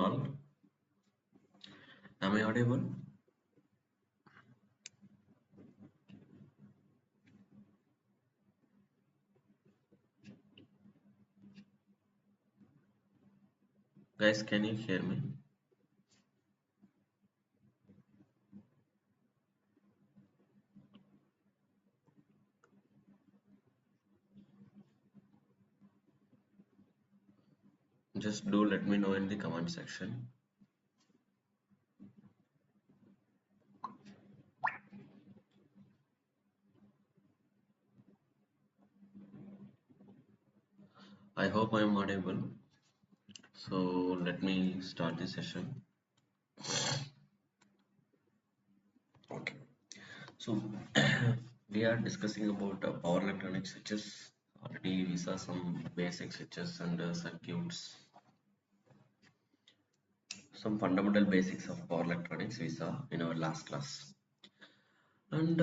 all. Am I audible? Guys, can you hear me? Just do let me know in the comment section. I hope I am audible. So let me start the session. Okay. So we are discussing about power electronic switches. Already we saw some basic switches and circuits, some fundamental basics of power electronics we saw in our last class. And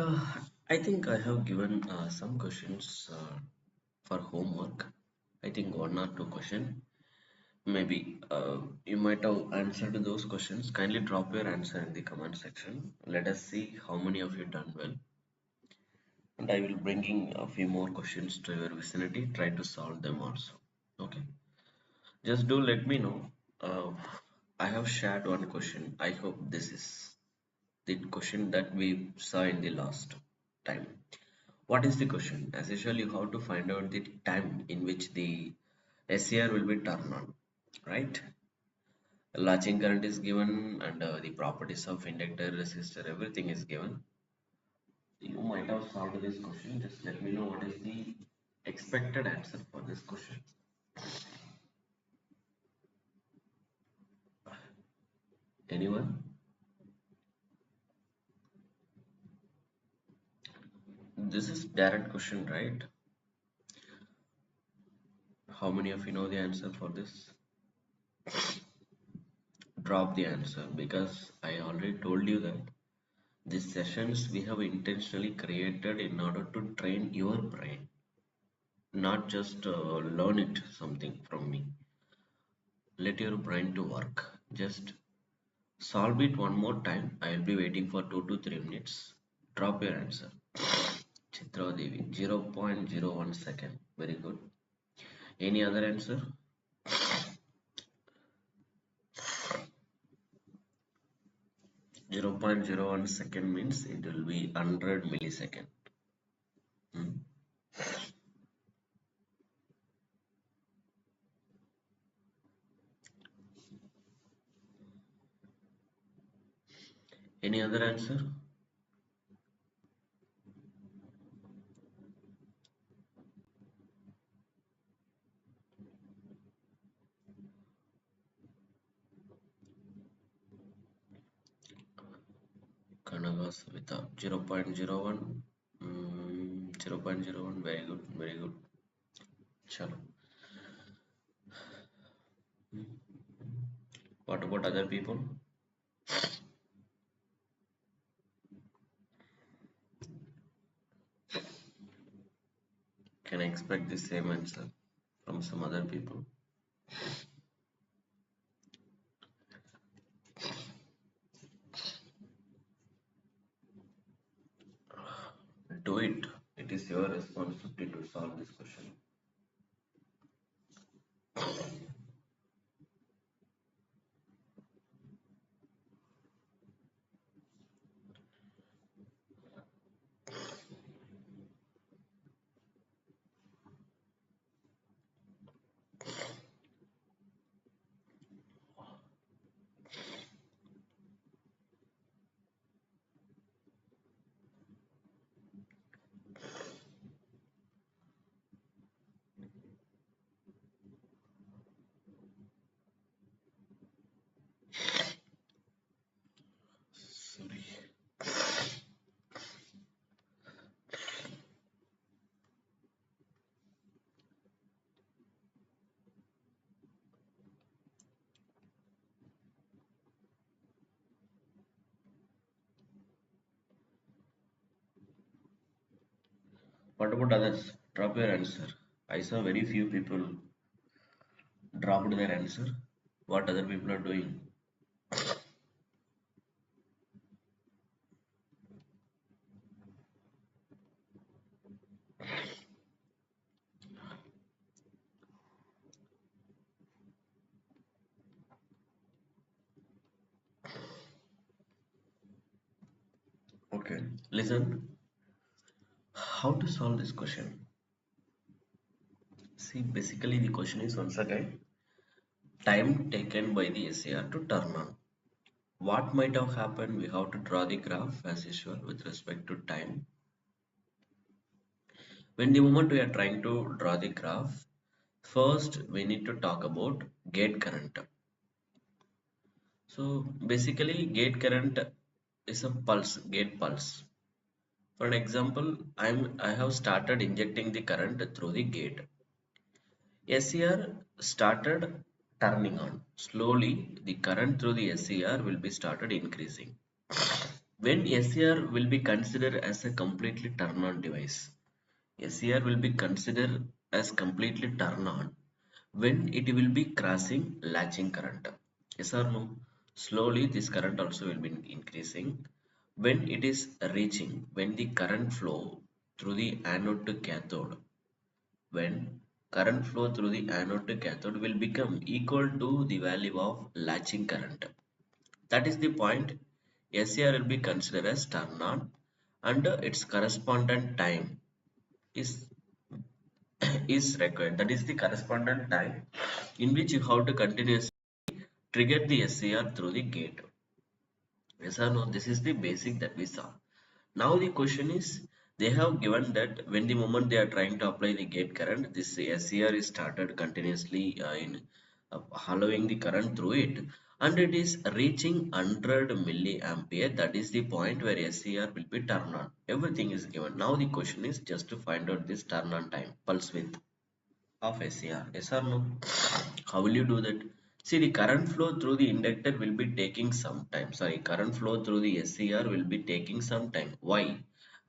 I think I have given some questions for homework. I think one or two questions. Maybe you might have answered those questions. Kindly drop your answer in the comment section. Let us see how many of you done well. And I will bringing a few more questions to your vicinity. Try to solve them also. Okay. Just do let me know. I have shared one question. I hope this is the question that we saw in the last time. What is the question? As usual, you have to find out the time in which the SCR will be turned on, right? Latching current is given and the properties of inductor, resistor, everything is given. You might have solved this question. Just let me know what is the expected answer for this question. Anyone? This is direct question, right? How many of you know the answer for this? Drop the answer, because I already told you that these sessions we have intentionally created in order to train your brain, not just learn it something from me. Let your brain to work. Just solve it one more time. I will be waiting for 2 to 3 minutes. Drop your answer. Chitradevi, 0.01 second. Very good. Any other answer? 0.01 second means it will be 100 millisecond. Hmm? Any other answer? Kanaga Savita, 0.01. 0.01. Very good, very good. Chalo. What about other people? Can I expect the same answer from some other people? Do it. It is your responsibility to solve this question. Sorry. What about others? Drop your answer. I saw very few people dropped their answer. what other people are doing. Okay, listen, how to solve this question? See, basically the question is once again, time taken by the SAR to turn on. What might have happened? We have to draw the graph as usual with respect to time. When the moment we are trying to draw the graph, first we need to talk about gate current. So basically gate current is a pulse, gate pulse. For an example, I have started injecting the current through the gate. SCR started turning on. Slowly the current through the SCR will be started increasing. When SCR will be considered as a completely turn on device. SCR will be considered as completely turn on when it will be crossing latching current. Yes or no? Slowly this current also will be increasing when it is reaching, when the current flow through the anode to cathode, when current flow through the anode to cathode will become equal to the value of latching current. That is the point. SCR will be considered as turn on and its correspondent time is is required. That is the correspondent time in which you have to continuously trigger the SCR through the gate. Yes or no? This is the basic that we saw. Now the question is, they have given that when the moment they are trying to apply the gate current, this SCR is started continuously in allowing the current through it, and it is reaching 100 milliampere. That is the point where SCR will be turned on. Everything is given. Now the question is just to find out this turn on time, pulse width of SCR. Yes or no? How will you do that? See, the current flow through the inductor will be taking some time. Sorry, current flow through the SCR will be taking some time. Why?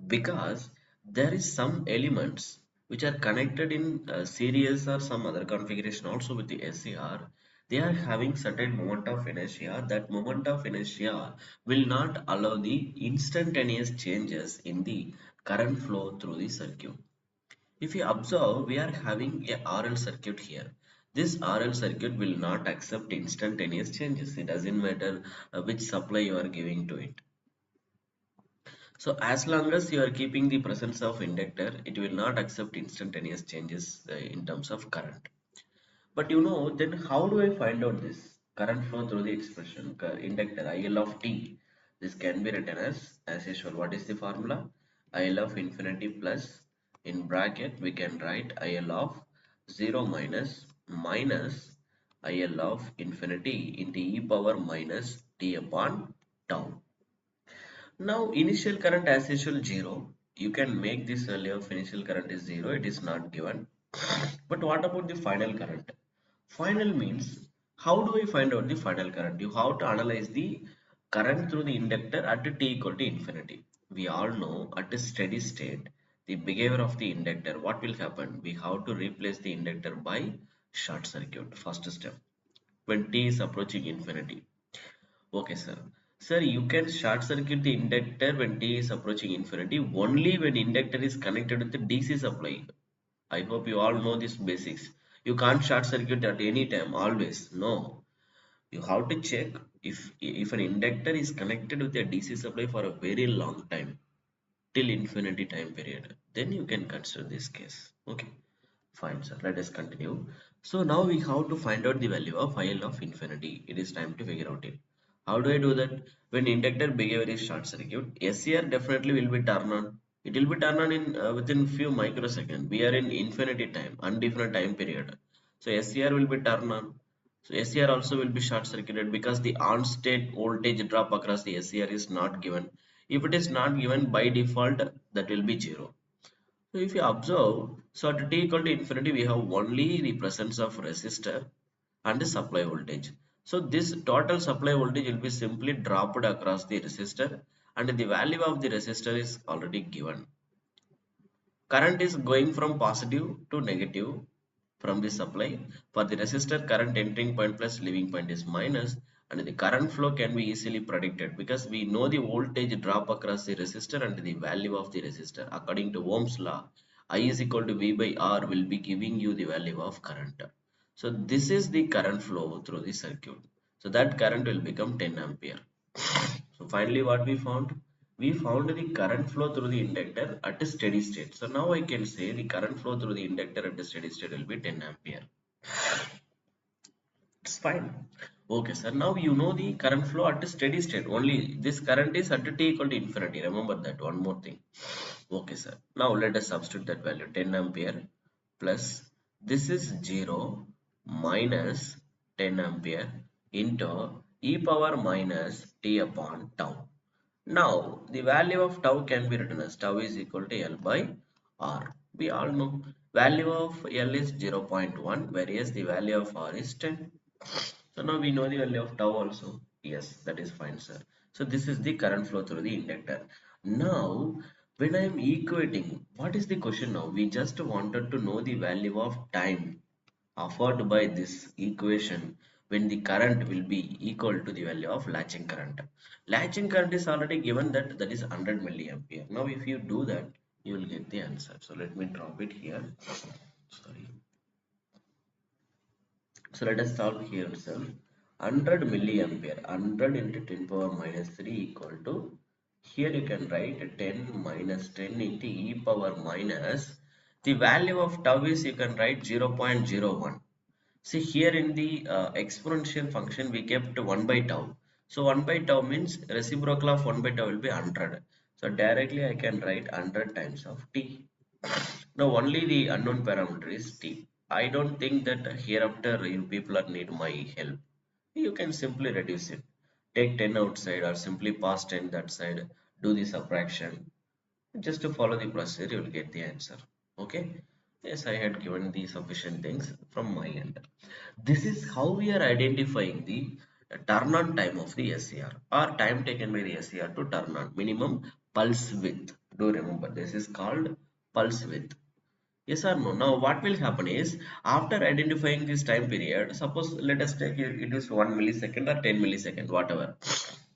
Because there is some elements which are connected in series or some other configuration also with the SCR. They are having certain moment of inertia. That moment of inertia will not allow the instantaneous changes in the current flow through the circuit. If you observe, we are having a RL circuit here. This RL circuit will not accept instantaneous changes. It doesn't matter which supply you are giving to it. So as long as you are keeping the presence of inductor, it will not accept instantaneous changes in terms of current. But you know, then how do I find out this current flow through the expression inductor IL of t? This can be written as usual. What is the formula? IL of infinity plus in bracket we can write IL of 0 minus IL of infinity into e power minus t upon tau. Now initial current as usual 0. You can make this value of initial current is 0. It is not given. But what about the final current? Final means, how do I find out the final current? You have to analyze the current through the inductor at t equal to infinity. We all know at a steady state, the behavior of the inductor, what will happen? We have to replace the inductor by short circuit, first step, when t is approaching infinity. Okay, sir. Sir, you can short circuit the inductor when t is approaching infinity only when inductor is connected with the DC supply. I hope you all know these basics. You can't short circuit at any time, always. No. You have to check if an inductor is connected with a DC supply for a very long time, till infinity time period. Then you can consider this case. Okay. Fine, sir. Let us continue. So now we have to find out the value of IL of infinity. It is time to figure out it. How do I do that? When inductor behavior is short circuit, SCR definitely will be turned on. It will be turned on in within few microseconds. We are in infinity time, undefined time period. So SCR will be turned on. So SCR also will be short circuited because the on state voltage drop across the SCR is not given. If it is not given by default, that will be 0. So if you observe, so at t equal to infinity, we have only the presence of resistor and the supply voltage. So this total supply voltage will be simply dropped across the resistor, and the value of the resistor is already given. Current is going from positive to negative. from the supply. For the resistor, current entering point plus leaving point is minus, and the current flow can be easily predicted because we know the voltage drop across the resistor and the value of the resistor. According to Ohm's law, I is equal to V by R will be giving you the value of current. So this is the current flow through the circuit. So that current will become 10 ampere. So finally what we found? We found the current flow through the inductor at a steady state. So now I can say the current flow through the inductor at a steady state will be 10 ampere. It's fine. Okay, sir. Now you know the current flow at a steady state. Only this current is at t equal to infinity. Remember that. One more thing. Okay, sir. Now let us substitute that value. 10 ampere plus this is 0 minus 10 ampere into e power minus t upon tau. Now the value of tau can be written as tau is equal to L by R. We all know value of L is 0.1, whereas the value of R is 10. So now we know the value of tau also. Yes, that is fine, sir. So this is the current flow through the inductor. Now, when I am equating, what is the question now? We just wanted to know the value of time offered by this equation when the current will be equal to the value of latching current. Latching current is already given that is 100 milliampere. Now, if you do that, you will get the answer. So let me drop it here. Sorry. So let us solve here itself. 100 milliampere, 100 into 10 power minus 3 equal to, here you can write 10 minus 10 into e power minus, the value of tau is you can write 0.01. See here in the exponential function we kept 1 by tau. So 1 by tau means reciprocal of 1 by tau will be 100. So directly I can write 100 times of t. Now only the unknown parameter is t. I don't think that hereafter you people are need my help. You can simply reduce it. Take 10 outside or simply pass 10 that side. Do the subtraction. Just to follow the procedure, you will get the answer. Okay. Yes, I had given the sufficient things from my end. This is how we are identifying the turn on time of the SCR or time taken by the SCR to turn on. Minimum pulse width. Do remember this is called pulse width. Yes or no? Now, what will happen is after identifying this time period, suppose let us take it is 1 millisecond or 10 millisecond, whatever.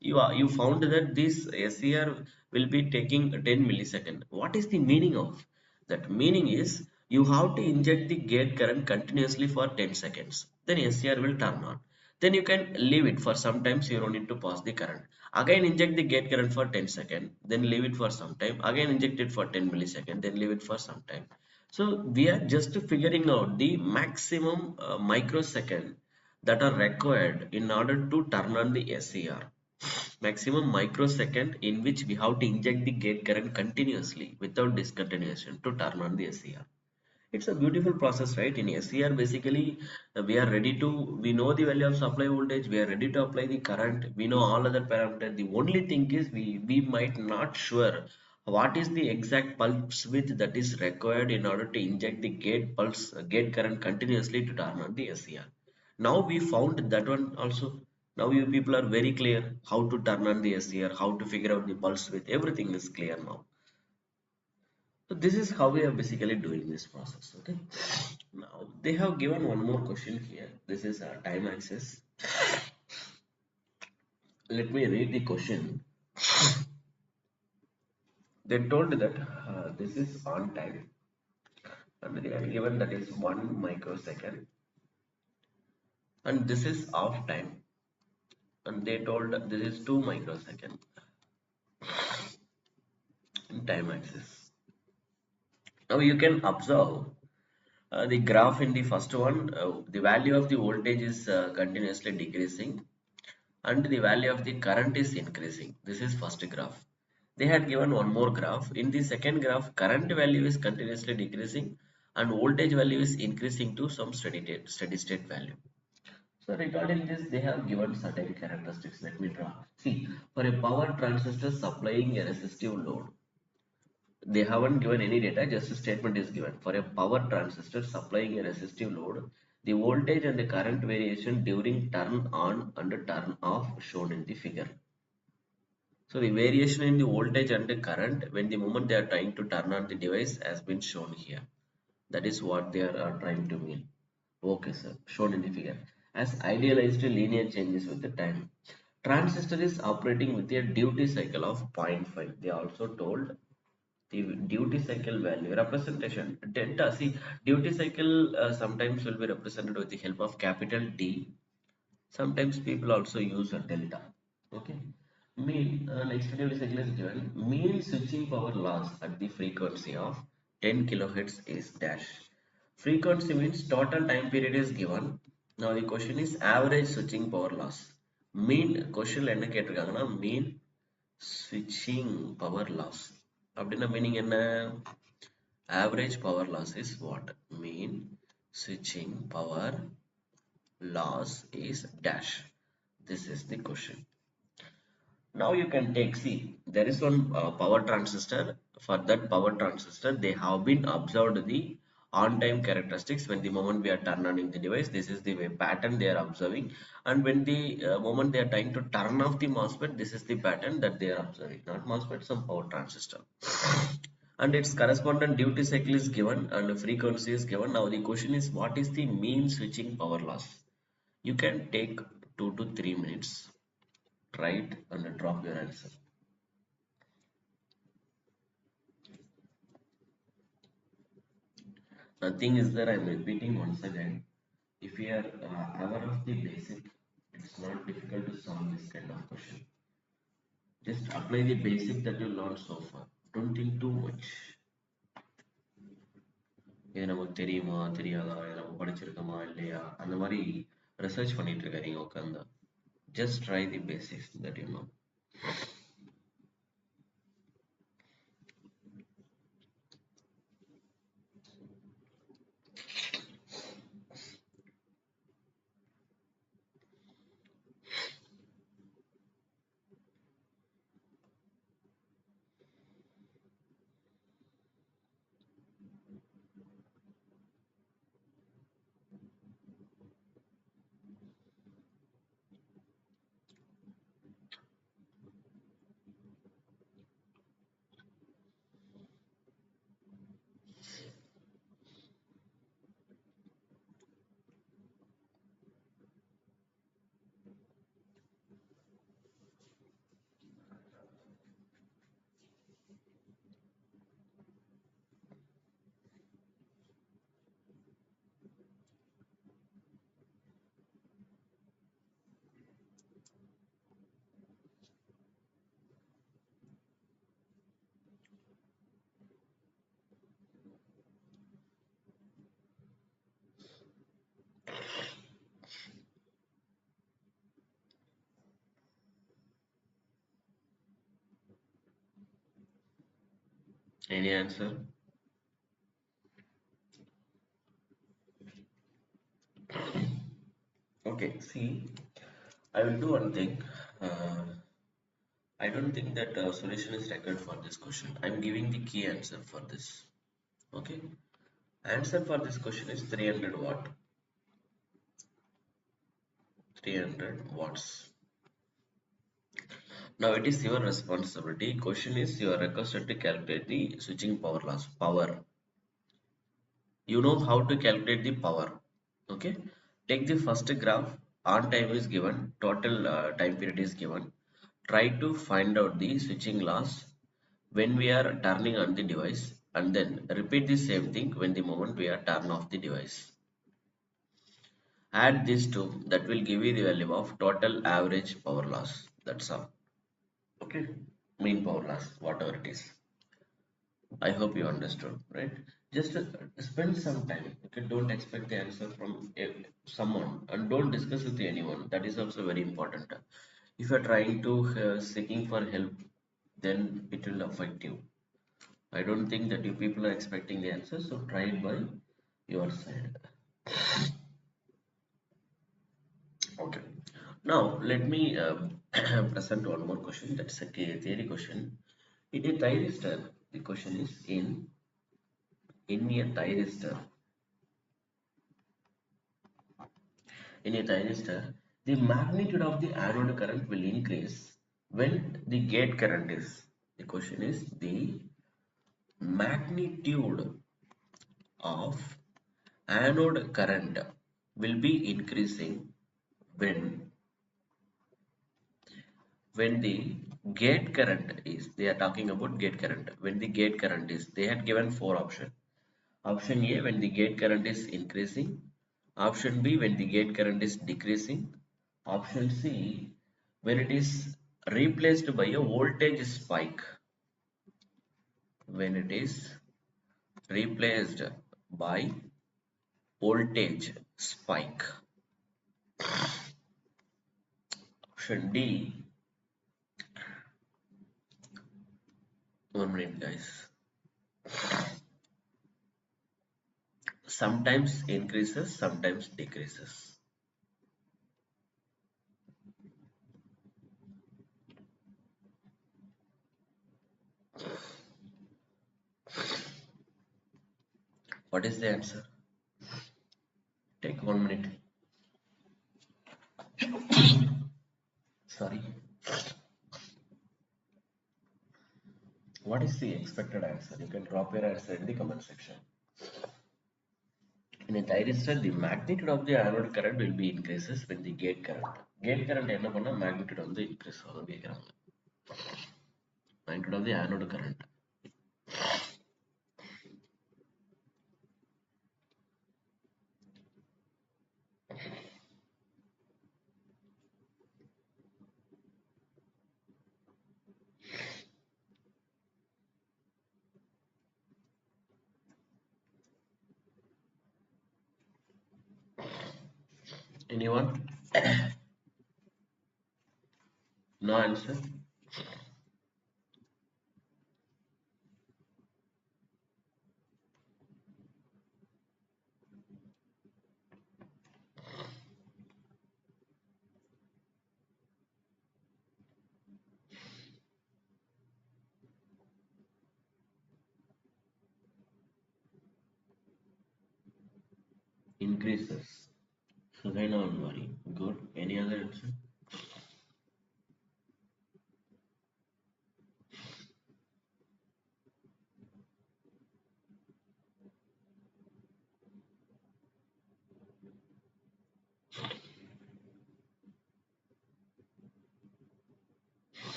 You found that this SCR will be taking 10 millisecond. What is the meaning of that? Meaning is you have to inject the gate current continuously for 10 seconds. Then SCR will turn on. Then you can leave it for sometimes you don't need to pass the current. Again inject the gate current for 10 seconds. Then leave it for some time. Again inject it for 10 millisecond. Then leave it for some time. So we are just figuring out the maximum microsecond that are required in order to turn on the SCR. Maximum microsecond in which we have to inject the gate current continuously without discontinuation to turn on the SCR. It's a beautiful process, right? In SCR, basically, we know the value of supply voltage, we are ready to apply the current, we know all other parameters. The only thing is we might not sure what is the exact pulse width that is required in order to inject the gate current continuously to turn on the SCR. Now we found that one also. Now you people are very clear how to turn on the SCR, how to figure out the pulse width, everything is clear now. So this is how we are basically doing this process. Okay. Now they have given one more question here. This is a time axis. Let me read the question. They told that this is on time, and they are given that is 1 microsecond, and this is off time, and they told that this is 2 microsecond in time axis. Now you can observe the graph in the first one. The value of the voltage is continuously decreasing and the value of the current is increasing. This is first graph. They had given one more graph. In the second graph, current value is continuously decreasing and voltage value is increasing to some steady state value. So regarding this, they have given certain characteristics. Let me draw. See, for a power transistor supplying a resistive load, they haven't given any data, just a statement is given. For a power transistor supplying a resistive load, the voltage and the current variation during turn on and turn off shown in the figure. So the variation in the voltage and the current when the moment they are trying to turn on the device has been shown here. That is what they are trying to mean. Okay, sir. Shown in the figure. As idealized linear changes with the time. Transistor is operating with a duty cycle of zero point 0.5. They also told the duty cycle value representation. Delta. See, duty cycle sometimes will be represented with the help of capital D. Sometimes people also use a delta. Okay. Mean next duty cycle is given. Mean switching power loss at the frequency of 10 kilohertz is dash. Frequency means total time period is given. Now the question is average switching power loss. Mean question என்ன கேட்டிருக்காங்கன்னா mean switching power loss. அப்படின்னா meaning என்ன? Average power loss is what? Mean switching power loss is dash. This is the question. Now you can take, see, there is one power transistor. For that power transistor, they have been observed the on-time characteristics. When the moment we are turning on the device, this is the way pattern they are observing. And when the moment they are trying to turn off the MOSFET, this is the pattern that they are observing. Not MOSFET, some power transistor. And its correspondent duty cycle is given and the frequency is given. Now the question is, what is the mean switching power loss? You can take 2 to 3 minutes. Try it and drop your answer. Nothing is there. I'm repeating once again. If you are aware of the basic, it's not difficult to solve this kind of question. Just apply the basic that you learned so far. Don't think too much. இது நமக்கு தெரியுமா தெரியாதா இதை நம்ம படிச்சிருக்கோமா இல்லையா அந்த மாதிரி research பண்ணிட்டு இருக்காங்க உட்காந்து. Just try the basics that you know. Any answer? Okay, see, I will do one thing. I don't think that solution is required for this question. I'm giving the key answer for this. Okay, answer for this question is 300 watt. 300 watts. Now it is your responsibility. Question is you are requested to calculate the switching power loss. Power. You know how to calculate the power. Okay. Take the first graph. On time is given. Total time period is given. Try to find out the switching loss when we are turning on the device, and then repeat the same thing when the moment we are turn off the device. Add these two, that will give you the value of total average power loss. That's all. Okay, mean power loss, whatever it is. I hope you understood, right? Just spend some time. Okay, don't expect the answer from someone, and don't discuss with anyone. That is also very important. If you are trying to seeking for help, then it will affect you. I don't think that you people are expecting the answer, so try it by your side. Okay. Now let me present one more question. That's a theory question. In a thyristor, the question is in a thyristor. In a thyristor, the magnitude of the anode current will increase when the gate current is. The question is the magnitude of anode current will be increasing when the gate current is, they are talking about gate current, when the gate current is, they had given four options. Option A, when the gate current is increasing. Option B, when the gate current is decreasing. Option C, when it is replaced by a voltage spike. When it is replaced by voltage spike. Option D. 1 minute, guys. Sometimes increases, sometimes decreases. What is the answer? Take 1 minute. Sorry. What is the expected answer? You can drop your answer in the comment section. In a thyristor, the magnitude of the anode current will be increases when the gate current. Gate current என்ன பண்ணா magnitude வந்து increase ஆகும் கேக்குறாங்க. Magnitude of the anode current. Anyone? No answer? Increases. Again, don't worry. Good. Any other answer?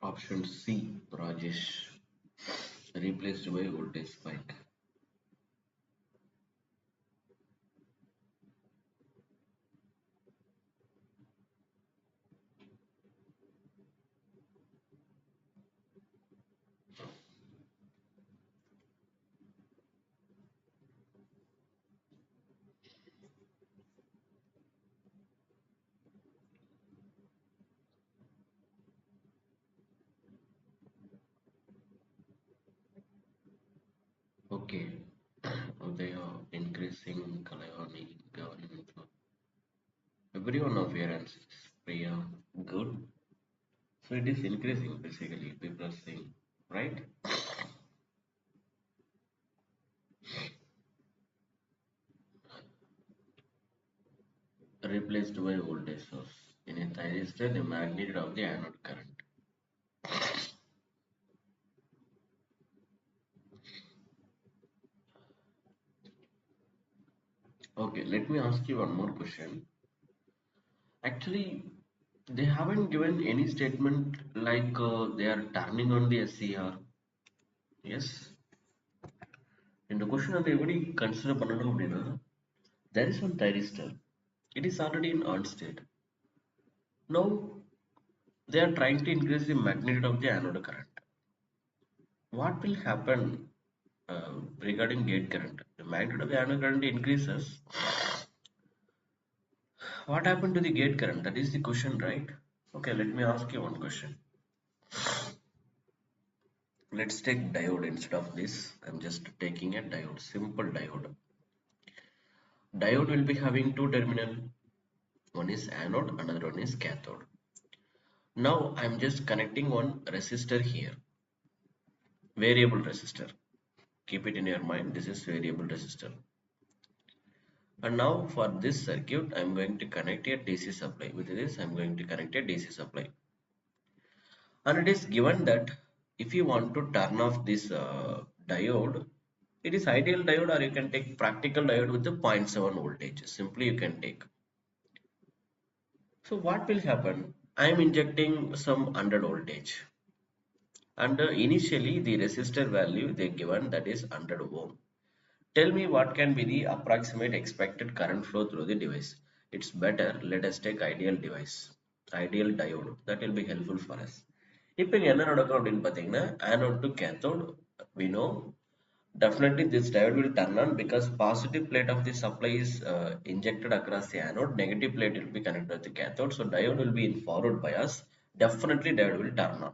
Option C, Rajesh. Replaced by voltage spike. Okay. They are increasing Kalayani government. Every one of your answers, Priya, good. So it is increasing basically, people are saying, right? Replaced by voltage source. In a thyristor, the magnitude of the anode current. Okay, let me ask you one more question. Actually, they haven't given any statement like they are turning on the SCR. Yes. In the question of everybody consider பண்ணணும் அப்படின்னா, there is one thyristor. It is already in on state. Now they are trying to increase the magnitude of the anode current. What will happen regarding gate current? The magnitude of the anode current increases. What happened to the gate current? That is the question, right? Okay, let me ask you one question. Let's take diode instead of this. I'm just taking a diode, simple diode. Diode will be having two terminal. One is anode, another one is cathode. Now I'm just connecting one resistor here. Variable resistor. Keep it in your mind. This is variable resistor. And now for this circuit, I'm going to connect a DC supply. With this, I'm going to connect a DC supply. And it is given that if you want to turn off this diode, it is ideal diode or you can take practical diode with the 0.7 voltage. Simply you can take. So what will happen? I am injecting some 100 voltage. And initially the resistor value they given, that is 100 ohm. Tell me what can be the approximate expected current flow through the device. It's better, let us take ideal device, ideal diode. That will be helpful for us. இப்போ இங்க என்ன நடக்கும் அப்படின்னு பார்த்தீங்கன்னா anode to cathode, we know definitely this diode will turn on because positive plate of the supply is injected across the anode, negative plate will be connected to the cathode, so diode will be in forward bias. Definitely diode will turn on.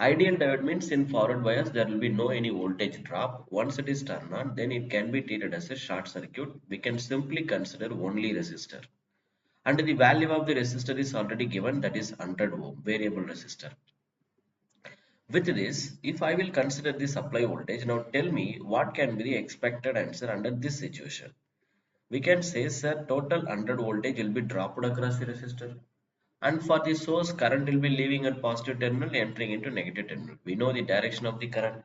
Ideal diode means in forward bias there will be no any voltage drop. Once it is turned on, then it can be treated as a short circuit. We can simply consider only resistor. And the value of the resistor is already given, that is 100 ohm variable resistor. With this, if I will consider the supply voltage, now tell me what can be the expected answer under this situation. We can say, sir, total 100 voltage will be dropped across the resistor. And for the source, current will be leaving at positive terminal, entering into negative terminal. We know the direction of the current.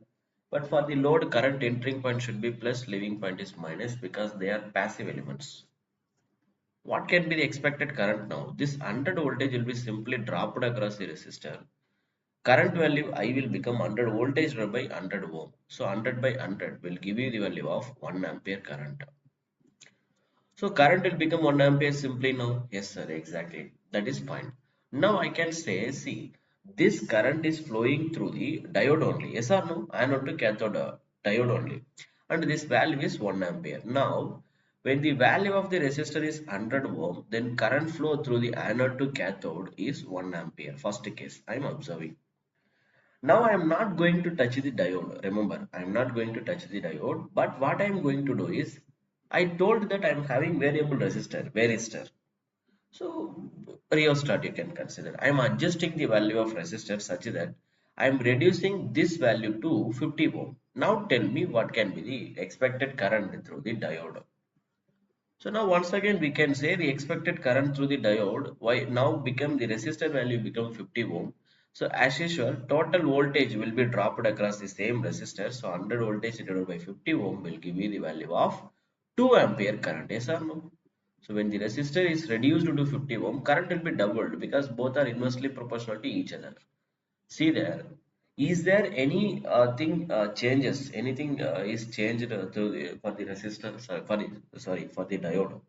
But for the load, current entering point should be plus, leaving point is minus because they are passive elements. What can be the expected current now? This 100 voltage will be simply dropped across the resistor. Current value I will become 100 voltage divided by 100 ohm. So 100 by 100 will give you the value of 1 ampere current. So current will become 1 ampere simply now. Yes sir, exactly. That is fine. Now I can say, see, this current is flowing through the diode only. Yes or no? Anode to cathode diode only. And this value is 1 ampere. Now, when the value of the resistor is 100 ohm, then current flow through the anode to cathode is 1 ampere. First case I am observing. Now I am not going to touch the diode. Remember, I am not going to touch the diode. But what I am going to do is, I told that I am having variable resistor, varistor. So rheostat you can consider. I am adjusting the value of resistor such that I am reducing this value to 50 ohm. Now tell me what can be the expected current through the diode. So now once again we can say the expected current through the diode why now become the resistor value become 50 ohm. So as usual total voltage will be dropped across the same resistor. So 100 voltage divided by 50 ohm will give you the value of 2 ampere current. Yes or no? So when the resistor is reduced to 50 ohm, current will be doubled because both are inversely proportional to each other. See there, is there any thing changes? Anything is changed for the resistor? For the diode?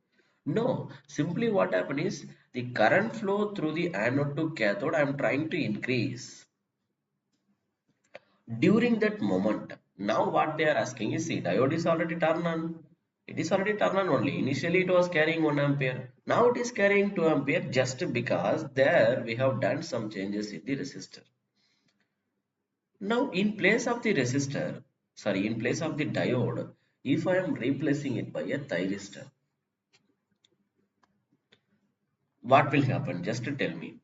No. Simply what happened is the current flow through the anode to cathode. I am trying to increase during that moment. Now what they are asking is, see, diode is already turned on. It is already turned on only. Initially it was carrying 1 ampere. Now it is carrying 2 ampere just because there we have done some changes in the resistor. Now in place of the resistor, in place of the diode, if I am replacing it by a thyristor, what will happen? Just to tell me.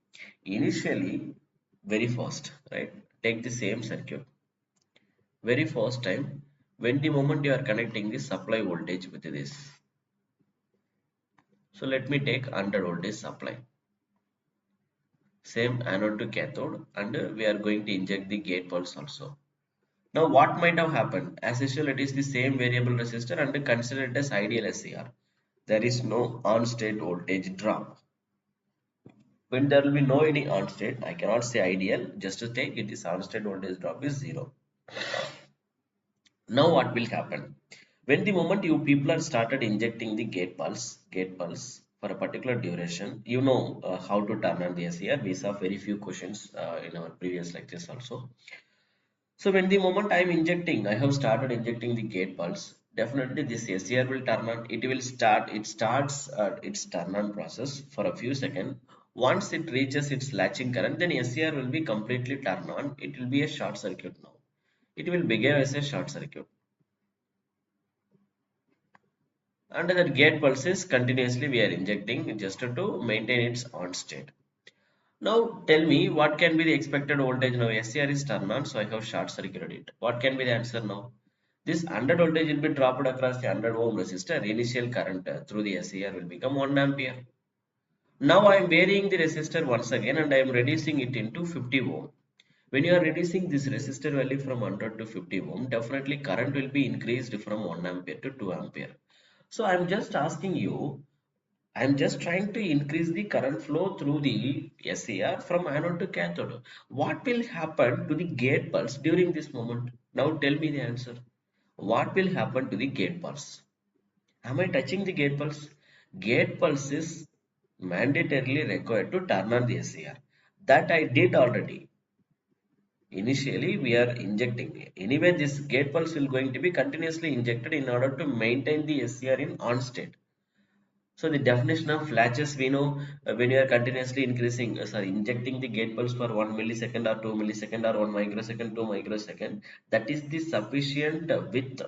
Initially, very fast, right? Take the same circuit. Very first time, when the moment you are connecting the supply voltage with this. So let me take 100 voltage supply. Same anode to cathode, and we are going to inject the gate pulse also. Now what might have happened? As usual, it is the same variable resistor and consider it as ideal SCR. There is no on-state voltage drop. When there will be no any on-state, I cannot say ideal, just to take it is on-state voltage drop is 0. Now what will happen? When the moment you people are started injecting the gate pulse for a particular duration, you know how to turn on the SCR. We saw very few questions in our previous lectures also. So when the moment I am injecting, I have started injecting the gate pulse. Definitely this SCR will turn on. It starts its turn on process for a few seconds. Once it reaches its latching current, then SCR will be completely turned on. It will be a short circuit now. It will behave as a short circuit. And that gate pulses continuously we are injecting just to maintain its on state. Now tell me what can be the expected voltage now. SCR is turned on, so I have short circuited it. What can be the answer now? This 100 voltage will be dropped across the 100 ohm resistor. Initial current through the SCR will become 1 ampere. Now I am varying the resistor once again and I am reducing it into 50 ohm. When you are reducing this resistor value from 100 to 50 ohm, definitely current will be increased from 1 ampere to 2 ampere. So I'm just asking you, I'm just trying to increase the current flow through the SCR from anode to cathode. What will happen to the gate pulse during this moment? Now tell me the answer. What will happen to the gate pulse? Am I touching the gate pulse? Gate pulse is mandatorily required to turn on the SCR. That I did already. Initially, we are injecting. Anyway, this gate pulse will going to be continuously injected in order to maintain the SCR in on state. So the definition of latches, we know when you are continuously injecting the gate pulse for 1 millisecond or 2 millisecond or 1 microsecond, 2 microsecond, that is the sufficient width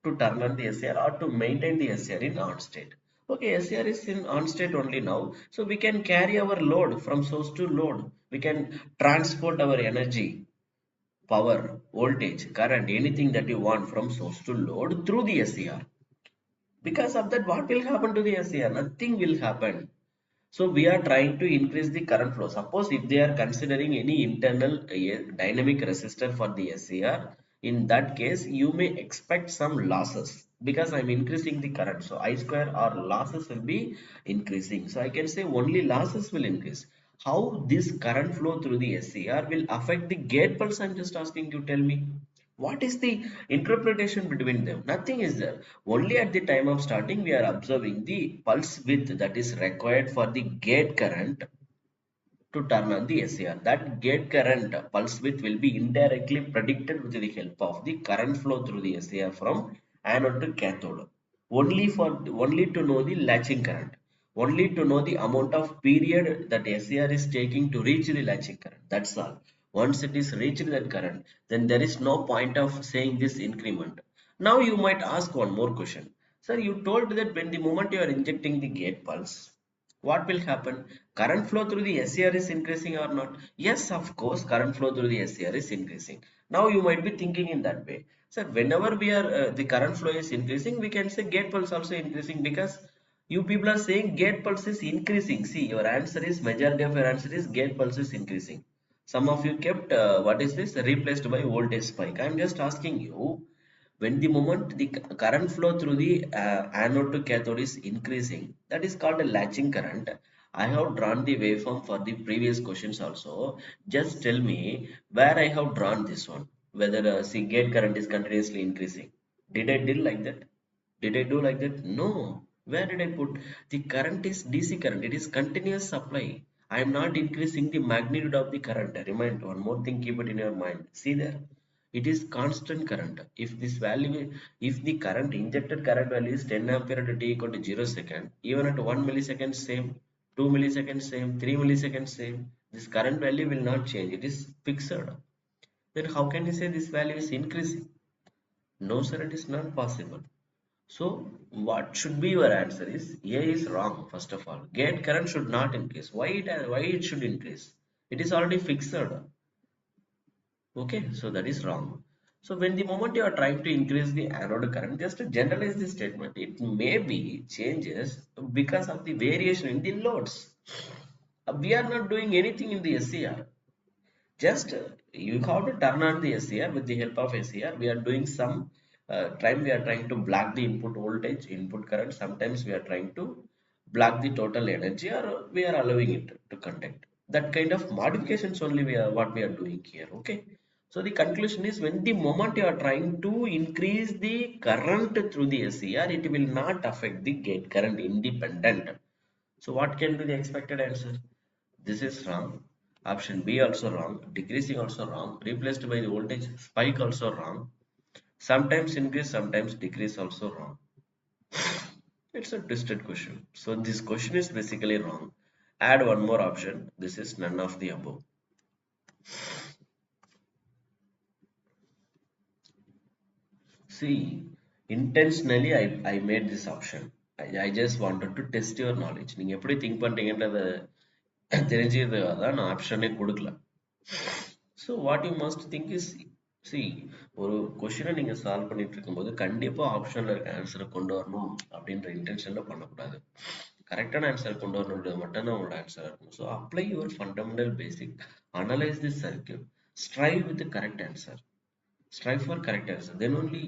to turn on the SCR or to maintain the SCR in on state. Okay, SCR is in on state only now. So we can carry our load from source to load. We can transport our energy, power, voltage, current, anything that you want from source to load through the SCR. Because of that, what will happen to the SCR? Nothing will happen. So we are trying to increase the current flow. Suppose if they are considering any internal dynamic resistor for the SCR, in that case you may expect some losses because I'm increasing the current. So I square or losses will be increasing. So I can say only losses will increase. How this current flow through the SCR will affect the gate pulse? I'm just asking you, tell me. What is the interpretation between them? Nothing is there. Only at the time of starting, we are observing the pulse width that is required for the gate current to turn on the SCR. That gate current pulse width will be indirectly predicted with the help of the current flow through the SCR from anode to cathode. Only to know the latching current. Only to know the amount of period that SCR is taking to reach the latching current. That's all. Once it is reached that current, then there is no point of saying this increment. Now you might ask one more question. Sir, you told that when the moment you are injecting the gate pulse, what will happen? Current flow through the SCR is increasing or not? Yes, of course, current flow through the SCR is increasing. Now you might be thinking in that way. So whenever we are the current flow is increasing, we can say gate pulse also increasing because you people are saying gate pulse is increasing. See, your answer is majority of your answer is gate pulse is increasing. Some of you kept what is this replaced by voltage spike. I am just asking you, when the moment the current flow through the anode to cathode is increasing, that is called a latching current. I have drawn the waveform for the previous questions also. Just tell me where I have drawn this one, whether see gate current is continuously increasing. Did I do like that? Did I do like that? No. Where did I put? The current is DC current, it is continuous supply. I am not increasing the magnitude of the current. Remind one more thing, keep it in your mind. See there, it is constant current. If this value, if the current injected current value is 10 ampere at t equal to 0 second, even at 1 millisecond same, 2 milliseconds same, 3 milliseconds same, this current value will not change, it is fixed. Then how can you say this value is increasing? No sir, it is not possible. So what should be your answer is A is wrong. First of all, gate current should not increase. Why it should increase? It is already fixed. Okay, so that is wrong. So when the moment you are trying to increase the anode current, just to generalize this statement, it may be changes because of the variation in the loads. We are not doing anything in the SCR. Just you have to turn on the SCR with the help of SCR. We are doing some time we are trying to block the input voltage, input current. Sometimes we are trying to block the total energy, or we are allowing it to conduct. That kind of modifications only we are what we are doing here. Okay. So the conclusion is when the moment you are trying to increase the current through the SCR, it will not affect the gate current independent. So what can be the expected answer? This is wrong. Option B also wrong. Decreasing also wrong. Replaced by the voltage spike also wrong. Sometimes increase, sometimes decrease also wrong. It's a twisted question. So this question is basically wrong. Add one more option. This is none of the above. See, intentionally I made this option. I just wanted to test your knowledge. நீங்க எப்படி think பண்றீங்கன்றத தெரிஞ்சுக்கிறதுக்காக தான் நான் ஆப்ஷனே கொடுக்கல. So what you must think is, C ஒரு கொஷினை நீங்கள் சால்வ் பண்ணிட்டு இருக்கும்போது கண்டிப்பாக ஆப்ஷனில் இருக்க ஆன்சரை கொண்டு வரணும் அப்படின்ற இன்டென்ஷனில் பண்ணக்கூடாது. கரெக்டான ஆன்சர் கொண்டு வரணுன்றது மட்டும்தான் உங்களோட ஆன்சராக இருக்கும். So apply your fundamental basic, analyse the circuit. strive with the correct answer. Strive for correct answer. Then only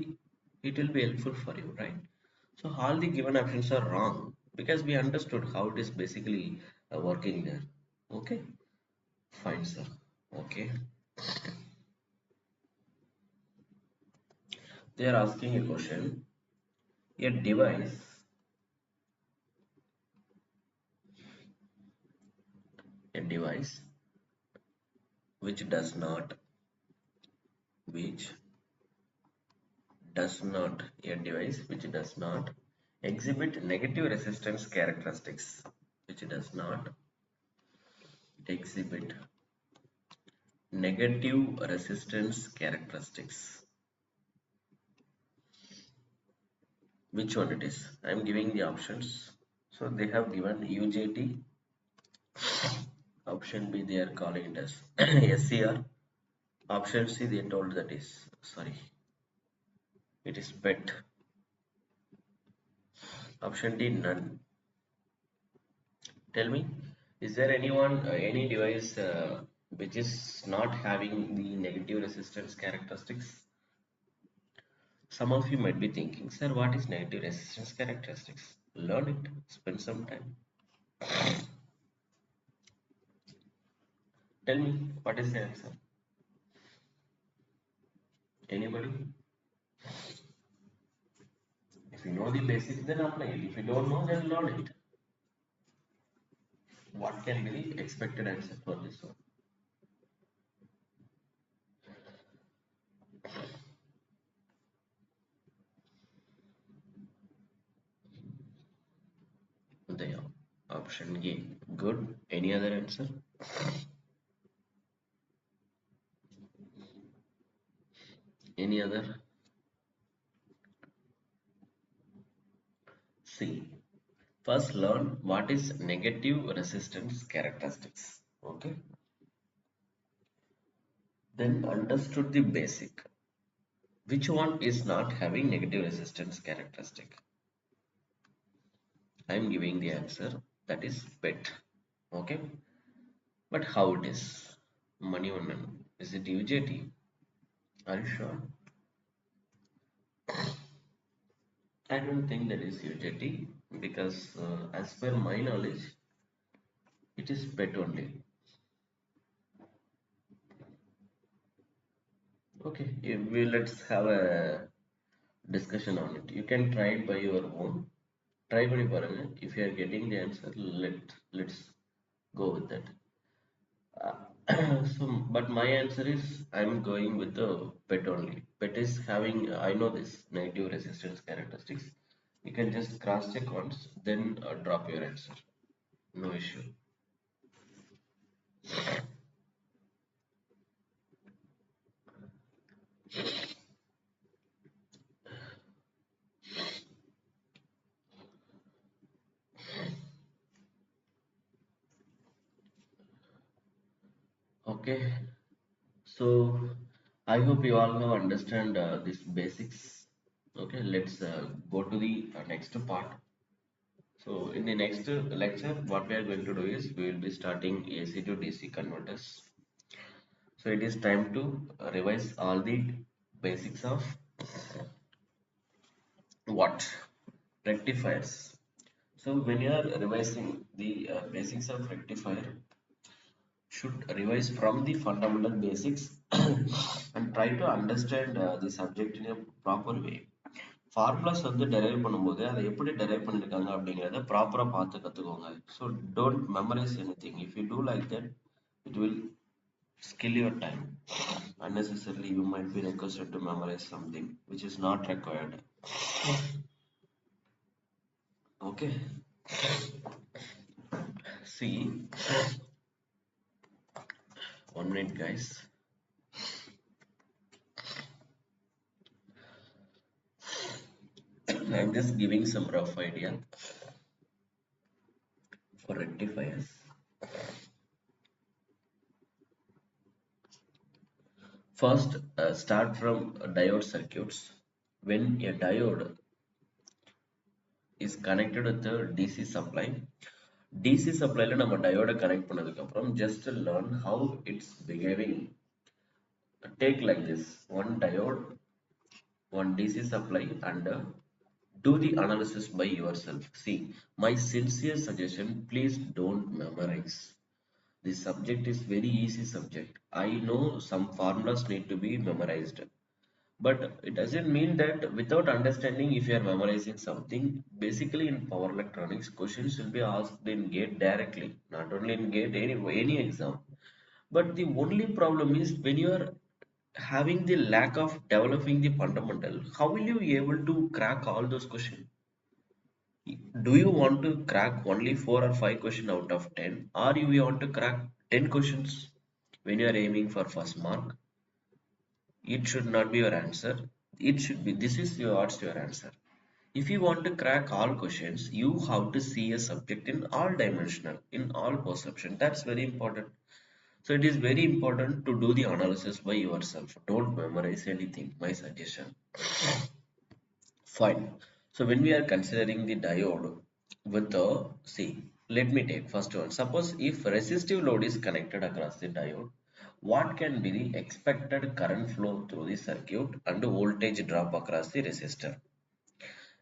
it will be helpful for you, right? So all the given options are wrong because we understood how it is basically working there. Okay, fine, sir. Okay, they are asking a question. A device which does not, which a device which does not exhibit negative resistance characteristics, which does not exhibit negative resistance characteristics. Which one it is? I am giving the options. So they have given UJT. Option B they are calling it as SCR. Option C they told that is, sorry, it is PET. Option D none. Tell me, is there any device which is not having the negative resistance characteristics? Some of you might be thinking, sir, what is negative resistance characteristics? Learn it, spend some time. Tell me, what is the answer? Anybody? If you know the basics, then apply it. If you don't know, then learn it. What can be the expected answer for this one? The option A. Good. Any other answer? Any other? C. First learn what is negative resistance characteristics. Okay. Then understood the basic. Which one is not having negative resistance characteristic? I am giving the answer, that is PET. Okay. But how it is? Money one. Is it UJT? Are you sure? I don't think that is UJT because as per my knowledge, it is PET only. Okay, let's have a discussion on it. You can try it by your own. Try பண்ணி பாருங்க. If you are getting the answer, let's go with that. So, but my answer is I'm going with the PET only. PET is having, I know this negative resistance characteristics. You can just cross check once, then drop your answer. No issue. Okay, so I hope you all now understand these basics. Okay, let's go to the next part. So in the next lecture, what we are going to do is we will be starting AC to DC converters. So it is time to revise all the basics of what? Rectifiers. So when you are revising the basics of rectifier, should revise from the fundamental basics and try to understand the subject in a proper way. Formulas வந்து derive பண்ணும்போது அதை எப்படி derive பண்ணியிருக்காங்க அப்படிங்கிறத ப்ராப்பராக பார்த்து கற்றுக்கோங்க. So don't memorise anything. If you do like that it will skill your time. Unnecessarily you might be requested to memorize something which is not required. Okay, see, 1 minute guys. I'm just giving some rough idea for rectifiers. First, start from diode circuits. When a diode is connected with the DC supply, DC supply la நம்ம diode connect பண்ணதுக்கு அப்புறம் just learn how it's behaving take like this: one diode, one DC supply, and do the analysis by yourself. See, my sincere suggestion, please don't memorize. This subject is very easy subject. I know some formulas need to be memorized, but it doesn't mean that without understanding, if you are memorizing something, basically in power electronics, questions will be asked in gate directly, not only in gate, any exam. But the only problem is when you are having the lack of developing the fundamental, how will you be able to crack all those questions? Do you want to crack only 4 or 5 questions out of 10, or you want to crack 10 questions when you are aiming for first mark? It should not be your answer. It should be, this is your, what's your answer. If you want to crack all questions, you have to see a subject in all dimensional, in all perception. That's very important. So it is very important to do the analysis by yourself. Don't memorize anything, my suggestion. Fine. So when we are considering the diode with the, see, let me take first one. Suppose if resistive load is connected across the diode, what can be the expected current flow through the circuit and the voltage drop across the resistor?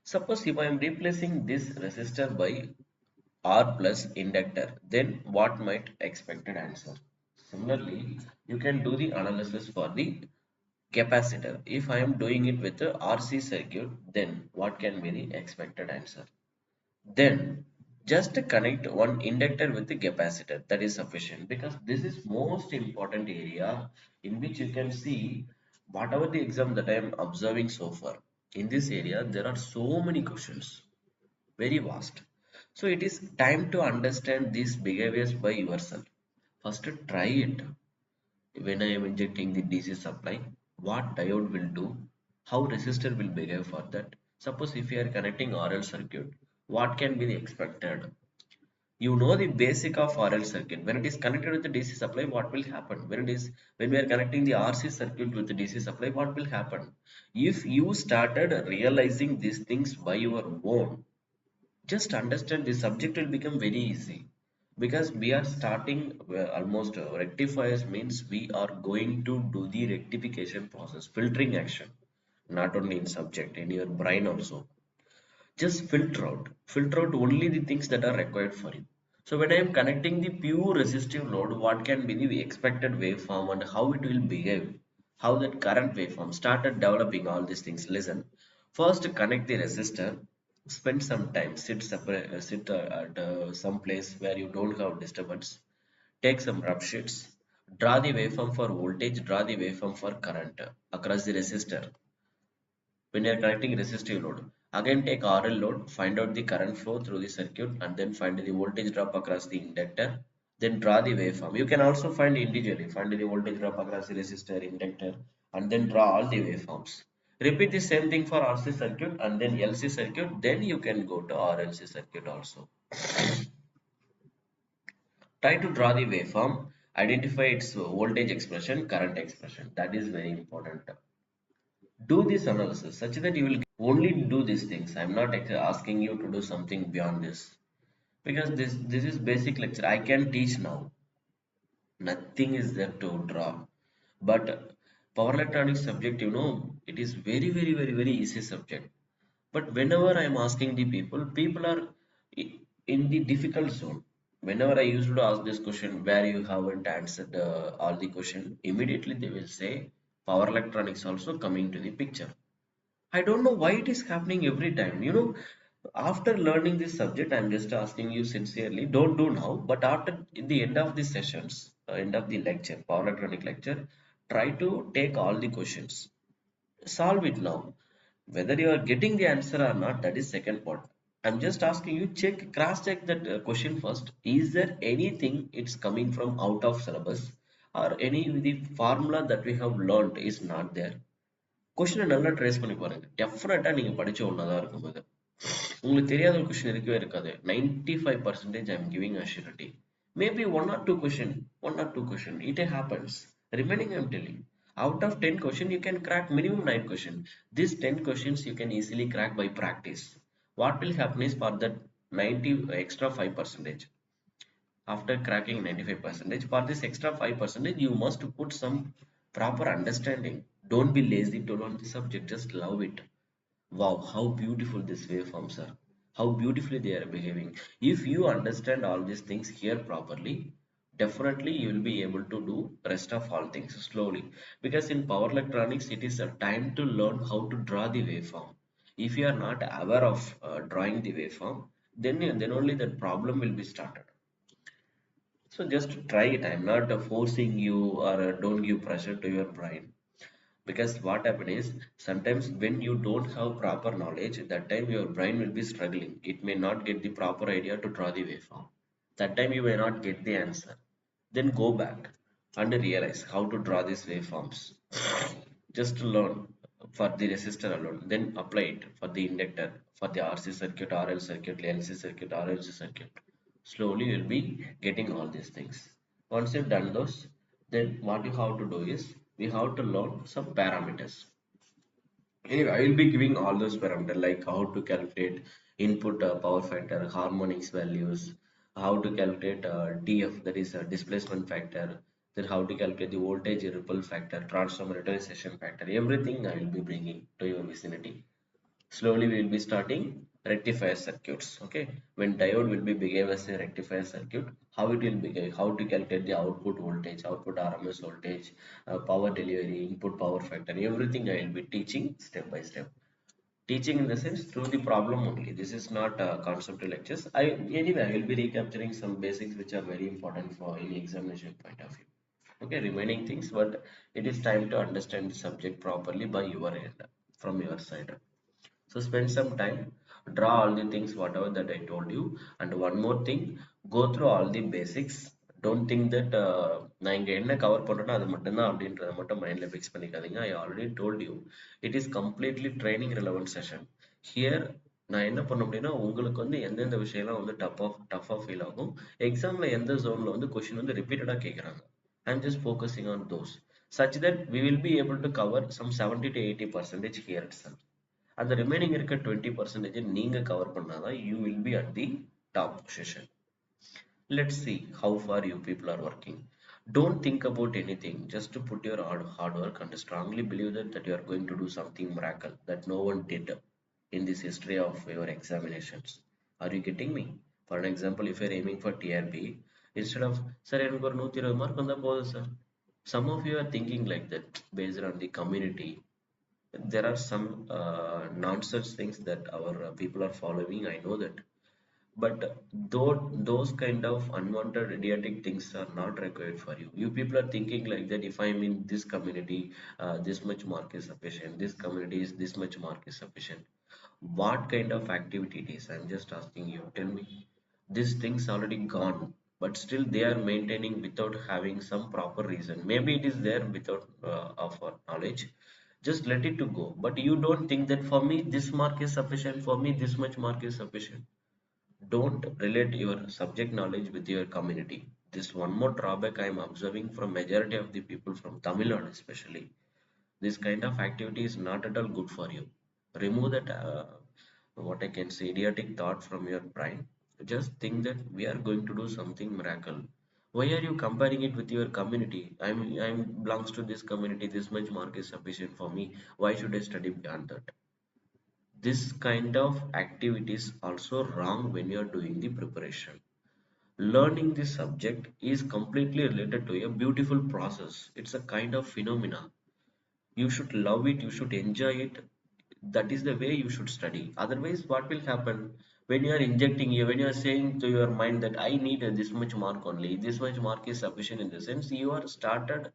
Suppose if I am replacing this resistor by R plus inductor, then what might expected answer? Similarly, you can do the analysis for the capacitor. If I am doing it with the RC circuit, then what can be the expected answer? Then just connect one inductor with the capacitor. That is sufficient, because this is most important area in which you can see whatever the exam that I am observing so far. In this area, there are so many questions, very vast. So it is time to understand these behaviors by yourself. First, try it. When I am injecting the DC supply, what diode will do, how resistor will behave for that. Suppose if you are connecting RL circuit, what can be the expected? You know the basic of RL circuit. When it is connected with the DC supply, what will happen? When we are connecting the RC circuit with the DC supply, what will happen? If you started realizing these things by your own, just understand the subject will become very easy, because we are starting almost rectifiers means we are going to do the rectification process, filtering action, not only in subject, in your brain also. Just filter out only the things that are required for you. So when I am connecting the pure resistive load, what can be the expected waveform and how it will behave, how that current waveform started developing, all these things. Listen, first connect the resistor, spend some time, sit at some place where you don't have disturbance, take some rough sheets, draw the waveform for voltage, draw the waveform for current across the resistor. When you are connecting resistive load, again take RL load, find out the current flow through the circuit, and then find the voltage drop across the inductor. Then draw the waveform. You can also find individually, find the voltage drop across the resistor, inductor, and then draw all the waveforms. Repeat the same thing for RC circuit and then LC circuit. Then you can go to RLC circuit also. Try to draw the waveform, identify its voltage expression, current expression. That is very important. Do this analysis such that you will only do these things. I'm not asking you to do something beyond this, because this is basic lecture. I can teach now, nothing is there to draw. But power electronics subject, it is very easy subject. But whenever I am asking the people are in the difficult zone. Whenever I used to ask this question where you haven't answered all the question, immediately they will say power electronics also coming to the picture. I don't know why it is happening every time. After learning this subject, I'm just asking you sincerely, don't do now, but after in the end of the sessions, end of the lecture, power electronic lecture, try to take all the questions, solve it now. Whether you are getting the answer or not, that is second part. I'm just asking you, cross check that question first. Is there anything it's coming from out of syllabus, or any the formula that we have learned is not there? கொஸ்டினை நல்லா trace பண்ணி பாருங்க. டெஃபினட்டா நீங்க படிச்ச ஒன்னாதான் இருக்கும் இது. உங்களுக்கு தெரியாத ஒரு கொஸ்டின் இருக்கவே இருக்காது. 95% I am giving assurity. Maybe one or two question. It happens. Remaining I'm telling. Out of 10 questions, you can crack minimum 9 questions. These 10 questions you can easily crack by practice. What will happen is for that 90 extra 5%. After cracking 95%, for this extra 5%, you must put some proper understanding. Don't be lazy to learn the subject, just love it. Wow, how beautiful these waveforms are. How beautifully they are behaving. If you understand all these things here properly, definitely you will be able to do rest of all things slowly. Because in power electronics, it is a time to learn how to draw the waveform. If you are not aware of drawing the waveform, then only that problem will be started. So just try it. I'm not forcing you or don't give pressure to your brain, because what happens is sometimes when you don't have proper knowledge, that time your brain will be struggling. It may not get the proper idea to draw the waveform. That time you may not get the answer. Then go back and realize how to draw these waveforms. Just to learn for the resistor alone, then apply it for the inductor, for the RC circuit, RL circuit, LC circuit, RLC circuit. Slowly you'll be getting all these things. Once you've done those, then what you have to do is we have to learn some parameters. Anyway, I will be giving all those parameters like how to calculate input power factor, harmonics values, how to calculate DF, that is displacement factor, then how to calculate the voltage ripple factor, transformer utilization factor. Everything I will be bringing to your vicinity. Slowly we will be starting rectifier circuits. Okay, when diode will be behave as a rectifier circuit, how it will behave, how to calculate the output voltage, output RMS voltage, power delivery, input power factor, everything I will be teaching step by step. Teaching in the sense through the problem only. This is not conceptual lectures. Anyway, I will be recapturing some basics which are very important for any examination point of view. Okay, remaining things, but it is time to understand the subject properly by your end, from your side. So spend some time, draw all the things whatever that I told you. And one more thing, go through all the basics. Don't think that நான் இங்க என்ன cover பண்றேனோ அது மட்டும்தான் அப்படின்றத மட்டும் மைண்ட்ல fix பண்ணிக்காதீங்க. I already told you it is completely training relevant session. Here நான் என்ன பண்ண முடியும்னா உங்களுக்கு வந்து எந்தெந்த விஷயம்லாம் வந்து டஃபா ஃபீல் ஆகும், எக்ஸாம்ல எந்த ஜோன்ல வந்து கொஸ்டின் வந்து ரிப்பீட்டடா கேட்குறாங்க. I'm just focusing on those such that we will be able to cover some 70 to 80% here itself. அந்த ரிமைனிங் இருக்க 20% நீங்க கவர் பண்ணாதான் you will be at the top position. Let's see how far you people are working. Don't think about anything, just to put your hard work and strongly believe that you are going to do something miracle that no one did in this history of your examinations. Are you getting me? For an example, if you're aiming for TRB, instead of sir எனக்கு ஒரு 120 mark வந்தா போதும் sir, some of you are thinking like that based on the community. There are some nonsense things that our people are following, I know that, but those kind of unwanted idiotic things are not required for you. You people are thinking like that, if I'm in this community, this much mark is sufficient, this community is this much mark is sufficient. What kind of activity it is, I'm just asking you, tell me. These things already gone, but still they are maintaining without having some proper reason. Maybe it is there without of our knowledge. Just let it to go, but you don't think that for me this mark is sufficient, for me this much mark is sufficient. Don't relate your subject knowledge with your community. This one more drawback I am observing from majority of the people from Tamil Nadu especially. This kind of activity is not at all good for you. Remove that what I can say idiotic thought from your brain. Just think that we are going to do something miracle. Why are you comparing it with your community? I'm belongs to this community, this much mark is sufficient for me, why should I study beyond that? This kind of activities also wrong when you are doing the preparation. Learning this subject is completely related to a beautiful process. It's a kind of phenomena. You should love it, you should enjoy it. That is the way you should study. Otherwise, what will happen when you are injecting, when you are saying to your mind that I need this much mark only, this much mark is sufficient, in the sense you are started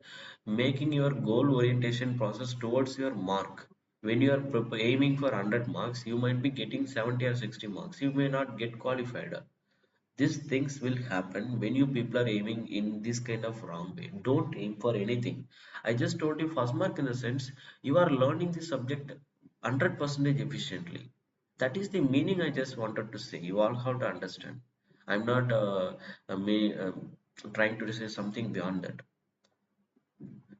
making your goal orientation process towards your mark. When you are aiming for 100 marks, you might be getting 70 or 60 marks. You may not get qualified. These things will happen when you people are aiming in this kind of wrong way. Don't aim for anything. I just told you first mark in the sense you are learning the subject 100% efficiently. That is the meaning I just wanted to say. You all have to understand. I'm not trying to say something beyond that.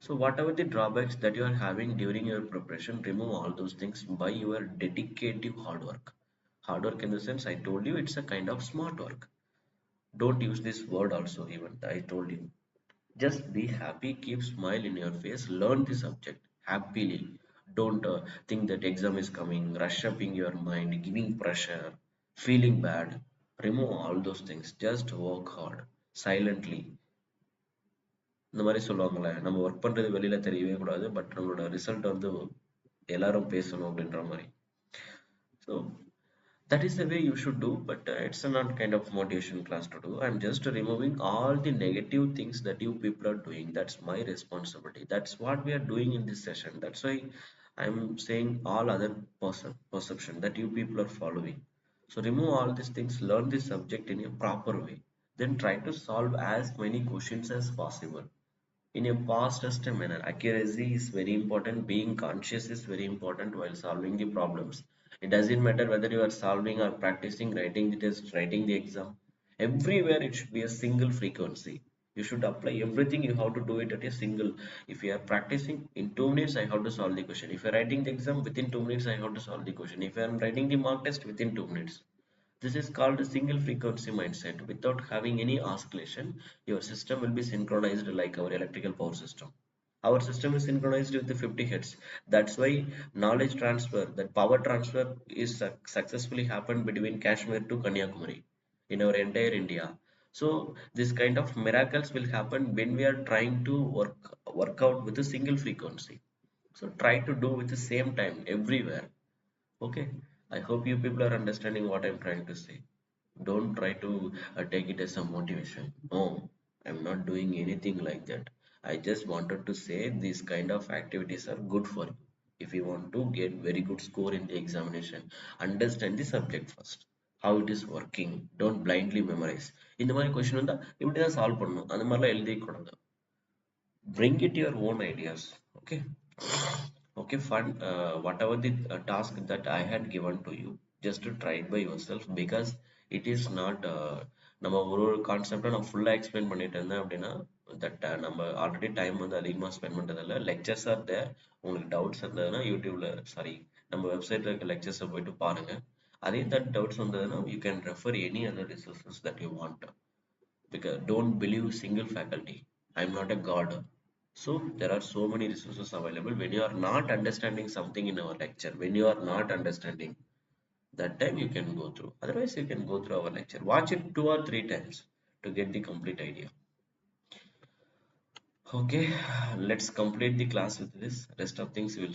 So whatever the drawbacks that you are having during your preparation, remove all those things by your dedicated hard work. Hard work in the sense I told you it's a kind of smart work. Don't use this word also, even I told you. Just be happy, keep smile in your face, learn the subject happily. Don't think that exam is coming, rush up in your mind, giving pressure, feeling bad. Remove all those things. Just work hard, silently. இந்த மாதிரி சொல்லுவாங்கல்ல, நம்ம work பண்றது வெளியில தெரியவே கூடாது, but நம்மளோட result வந்து எல்லாரும் பேசணும் அப்படின்ற மாதிரி. So that is the way you should do, but it's not kind of motivation class to do. I'm just removing all the negative things that you people are doing. That's my responsibility. That's what we are doing in this session. That's why I'm saying all other perception that you people are following. So remove all these things, learn this subject in a proper way, then try to solve as many questions as possible in a fastest manner. Accuracy is very important. Being conscious is very important while solving the problems. It doesn't matter whether you are solving or practicing, writing the test, writing the exam. Everywhere it should be a single frequency. You should apply everything. You have to do it at a single. If you are practicing in 2 minutes, I have to solve the question. If you are writing the exam within 2 minutes, I have to solve the question. If I am writing the mock test within 2 minutes. This is called a single frequency mindset. Without having any oscillation, your system will be synchronized like our electrical power system. Our system is synchronized with the 50 hertz. That's why knowledge transfer, that power transfer is successfully happened between Kashmir to Kanyakumari in our entire India. So this kind of miracles will happen when we are trying to work out with a single frequency. So try to do with the same time everywhere. Okay, I hope you people are understanding what I'm trying to say. Don't try to take it as a motivation. No, I'm not doing anything like that. I just wanted to say these kind of activities are good for you. If you want to get very good score in the examination, understand the subject first. How it is working. Don't blindly memorize. இந்த மாதிரி question வந்தா இப்படி தான் solve பண்ணணும் அந்த மாதிரிலாம் எழுதி கூடாது. Bring it your own ideas. Okay. Okay, fun. Whatever the task that I had given to you, just to try it by yourself, because it is not நம்ம ஒரு ஒரு கான்செப்டை நான் ஃபுல்லாக எக்ஸ்பிளைன் பண்ணிட்டு இருந்தேன் அப்படின்னா தட் நம்ம ஆல்ரெடி டைம் வந்து அதிகமாக ஸ்பெண்ட் பண்ணுறதில்ல. Lectures are there. உங்களுக்கு டவுட்ஸ் இருந்ததுன்னா யூடியூப்ல சாரி நம்ம வெப்சைட்ல இருக்க லெக்சர்ஸை போயிட்டு பாருங்க. அதே தட் டவுட்ஸ் வந்ததுன்னா you can refer any other resources that you want. Because don't believe single faculty. I'm not a god. So there are so many resources available. When you are not understanding something in our lecture, when you are not understanding, that time you can go through. Otherwise, you can go through our lecture. Watch it 2 or 3 times to get the complete idea. Okay, let's complete the class with this. Rest of things we will